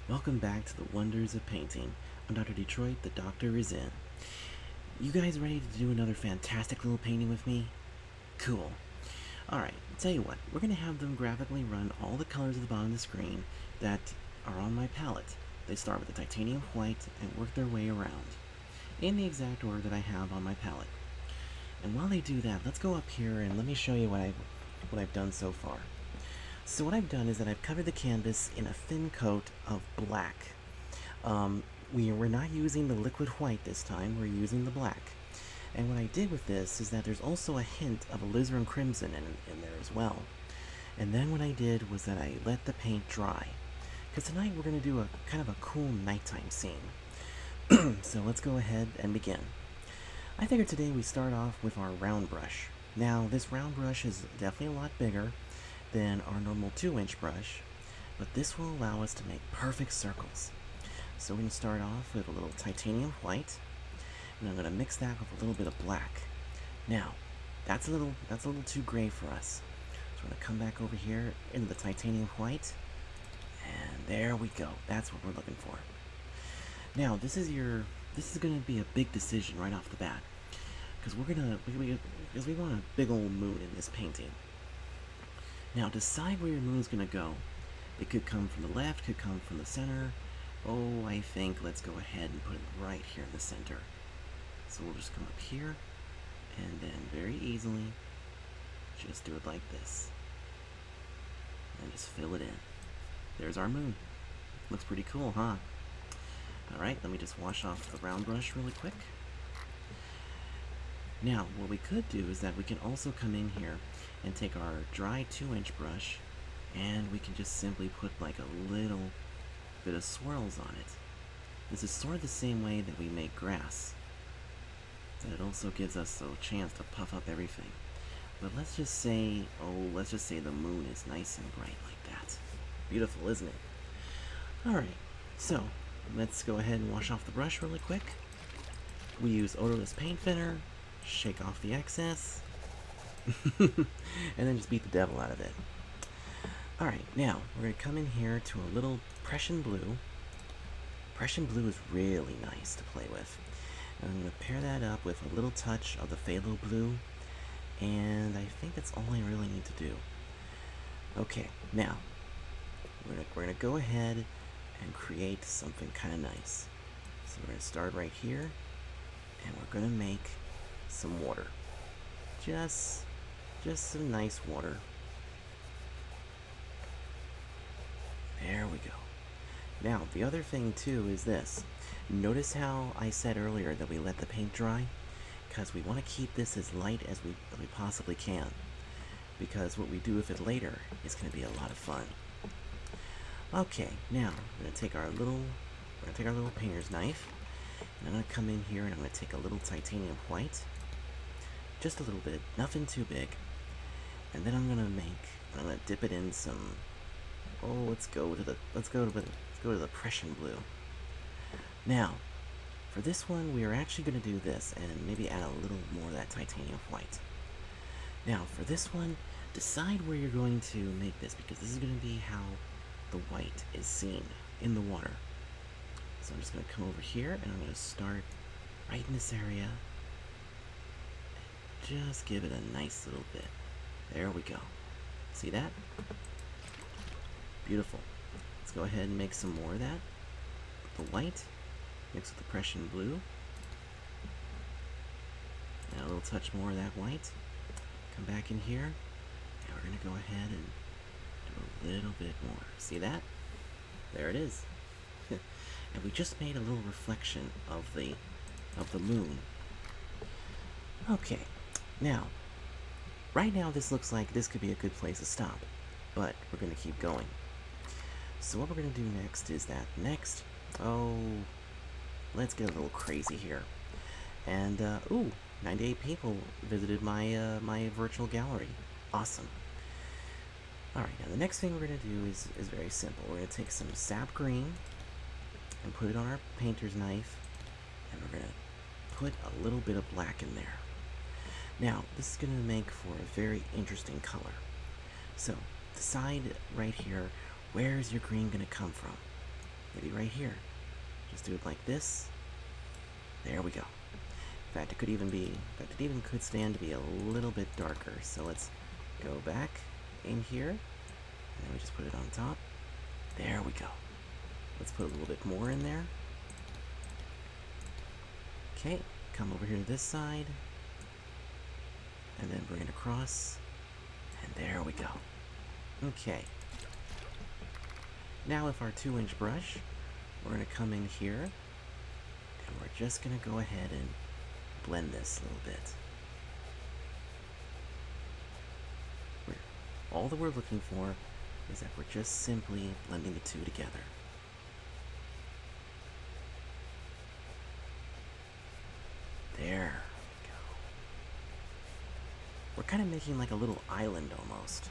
Welcome back to the Wonders of Painting. I'm Dr. Detroit, the doctor is in. You guys ready to do another fantastic little painting with me? Cool. Alright, tell you what, we're going to have them graphically run all the colors at the bottom of the screen that are on my palette. They start with the titanium white and work their way around, in the exact order that I have on my palette. And while they do that, let's go up here and let me show you what I've done so far. So what I've done is that I've covered the canvas in a thin coat of black. We're not using the liquid white this time, we're using the black. And what I did with this is that there's also a hint of alizarin crimson in there as well. And then what I did was that I let the paint dry. Because tonight we're going to do a kind of a cool nighttime scene. So let's go ahead and begin. I figured today we start off with our round brush. Now this round brush is definitely a lot bigger than our normal 2-inch brush, but this will allow us to make perfect circles. So we're going to start off with a little titanium white, and I'm going to mix that with a little bit of black. Now, that's a little too gray for us. So we're going to come back over here into the titanium white, and there we go. That's what we're looking for. Now, this is going to be a big decision right off the bat, because we want a big old moon in this painting. Now, decide where your moon's going to go. It could come from the left, could come from the center. Oh, I think let's go ahead and put it right here in the center. So we'll just come up here, and then very easily, just do it like this. And just fill it in. There's our moon. Looks pretty cool, huh? Alright, let me just wash off the round brush really quick. Now, what we could do is that we can also come in here and take our dry 2-inch brush, and we can just simply put like a little bit of swirls on it. This is sort of the same way that we make grass. And it also gives us a chance to puff up everything. But let's just say the moon is nice and bright like that. Beautiful, isn't it? Alright, so let's go ahead and wash off the brush really quick. We use odorless paint thinner, shake off the excess, and then just beat the devil out of it. Alright, now we're going to come in here to a little Prussian blue. Prussian blue is really nice to play with. And I'm going to pair that up with a little touch of the phthalo blue, and I think that's all I really need to do. Okay, now we're going to go ahead and create something kind of nice. So we're going to start right here, and we're going to make some water. Just some nice water. There we go. Now, the other thing too is this. Notice how I said earlier that we let the paint dry? Because we want to keep this as light as we possibly can. Because what we do with it later is going to be a lot of fun. Okay, now we're going to take our little painter's knife, and I'm going to come in here and I'm going to take a little titanium white. Just a little bit, nothing too big. And then I'm gonna dip it in some. Oh, let's go to the Prussian blue. Now, for this one, we are actually going to do this and maybe add a little more of that titanium white. Now, for this one, decide where you're going to make this, because this is going to be how the white is seen in the water. So I'm just going to come over here and I'm going to start right in this area. Just give it a nice little bit. There we go. See that? Beautiful. Let's go ahead and make some more of that. The white, mixed with the Prussian blue. Now a little touch more of that white. Come back in here. Now we're going to go ahead and do a little bit more. See that? There it is. And we just made a little reflection of the moon. Okay. Now, right now this looks like this could be a good place to stop, but we're going to keep going. So what we're going to do next is that let's get a little crazy here. And, 98 people visited my my virtual gallery. Awesome. Alright, now the next thing we're going to do is very simple. We're going to take some sap green and put it on our painter's knife, and we're going to put a little bit of black in there. Now, this is going to make for a very interesting color. So, decide right here, where is your green going to come from? maybe right here. Just do it like this. There we go. In fact, it even could stand to be a little bit darker. So let's go back in here, and then we just put it on top. There we go. Let's put a little bit more in there. Okay, come over here to this side, and then bring it across, and there we go. Okay. Now with our 2-inch brush, we're going to come in here, and we're just going to go ahead and blend this a little bit. All that we're looking for is that we're just simply blending the two together. There we go. We're kind of making like a little island almost,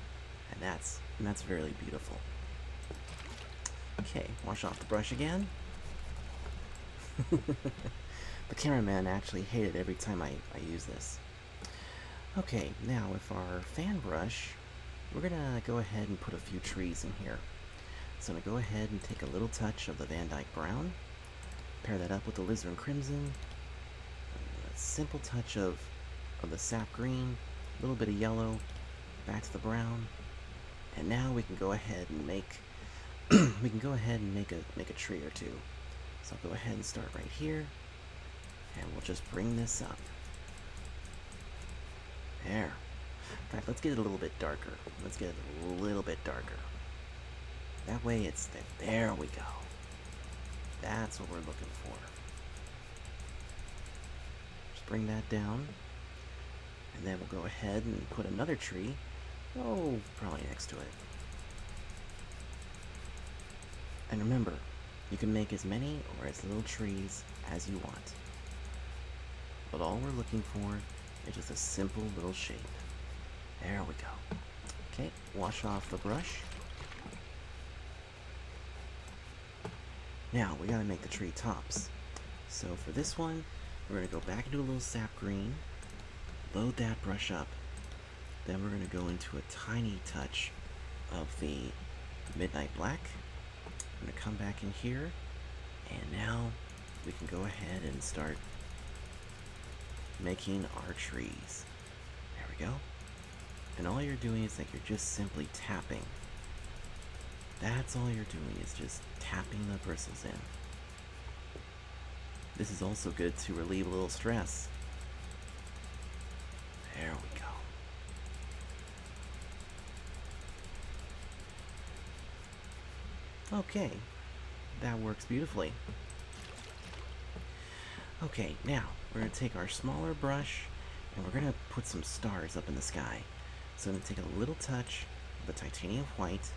and that's really beautiful. Okay, wash off the brush again. The cameraman actually hated every time I use this. Okay, now with our fan brush, we're gonna go ahead and put a few trees in here. So I'm gonna go ahead and take a little touch of the Van Dyke Brown, pair that up with the Alizarin Crimson, a simple touch of the Sap Green, a little bit of yellow, back to the brown, and now we can go ahead and make make a tree or two. So I'll go ahead and start right here, and we'll just bring this up. There. In fact, let's get it a little bit darker. Let's get it a little bit darker. That way it's there we go. That's what we're looking for. Just bring that down. And then we'll go ahead and put another tree. Oh, probably next to it. And remember, you can make as many or as little trees as you want. But all we're looking for is just a simple little shape. There we go. Okay, wash off the brush. Now, we gotta make the tree tops. So for this one, we're gonna go back into a little sap green, load that brush up, then we're gonna go into a tiny touch of the midnight black. I'm gonna come back in here, and now we can go ahead and start making our trees. There we go. And all you're doing is that you're just simply tapping. That's all you're doing, is just tapping the bristles in. This is also good to relieve a little stress. There we go. Okay, that works beautifully. Okay, now we're going to take our smaller brush and we're going to put some stars up in the sky. So I'm going to take a little touch of the titanium white,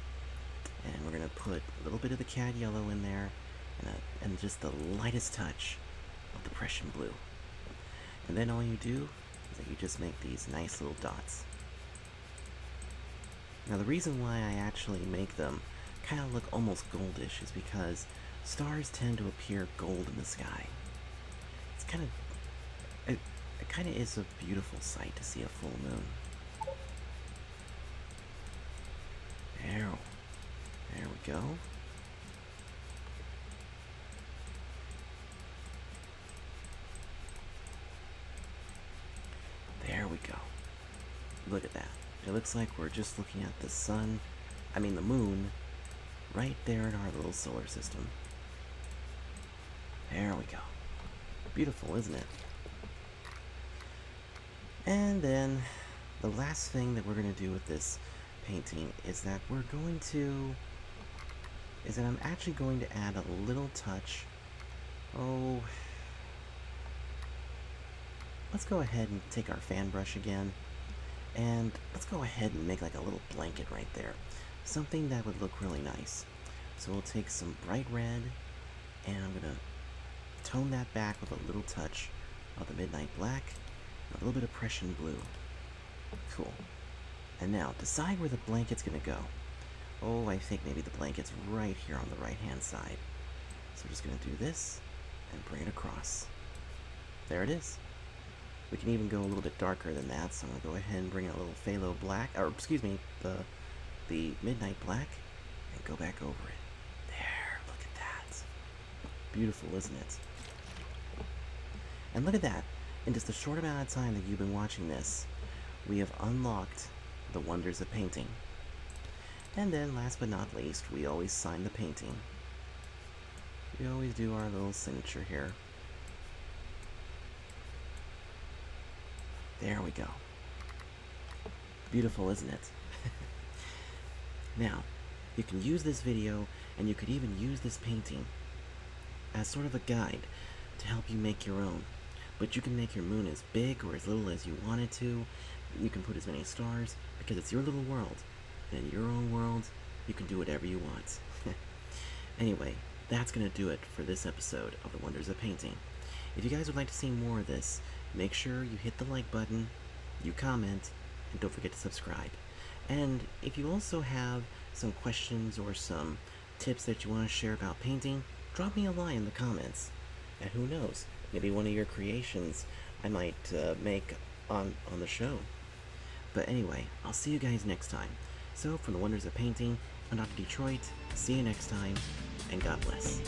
and we're going to put a little bit of the cad yellow in there, and just the lightest touch of the Prussian blue. And then all you do is that you just make these nice little dots. Now the reason why I actually make them kind of look almost goldish is because stars tend to appear gold in the sky. It's kind of, it kind of is a beautiful sight to see a full moon. There we go. There we go. Look at that. It looks like we're just looking at the moon, right there in our little solar system. There we go. Beautiful, isn't it? And then the last thing that we're going to do with this painting is that I'm actually going to add a little touch. Let's go ahead and take our fan brush again, and let's go ahead and make like a little blanket right there. Something that would look really nice. So we'll take some bright red, and I'm going to tone that back with a little touch of the midnight black, and a little bit of Prussian blue. Cool. And now, decide where the blanket's going to go. Oh, I think maybe the blanket's right here on the right-hand side. So we're just going to do this and bring it across. There it is. We can even go a little bit darker than that, so I'm going to go ahead and bring in a little phthalo black, or excuse me, the midnight black, and go back over it. There, look at that. Beautiful, isn't it? And look at that. In just a short amount of time that you've been watching this, we have unlocked the wonders of painting. And then, last but not least, we always sign the painting. We always do our little signature here. There we go. Beautiful, isn't it? Now, you can use this video, and you could even use this painting as sort of a guide to help you make your own. But you can make your moon as big or as little as you want it to. You can put as many stars, because it's your little world. And in your own world, you can do whatever you want. Anyway, that's going to do it for this episode of The Wonders of Painting. If you guys would like to see more of this, make sure you hit the like button, you comment, and don't forget to subscribe. And if you also have some questions or some tips that you want to share about painting, drop me a line in the comments. And who knows, maybe one of your creations I might make on the show. But anyway, I'll see you guys next time. So, from The Wonders of Painting, I'm Dr. Detroit. See you next time, and God bless.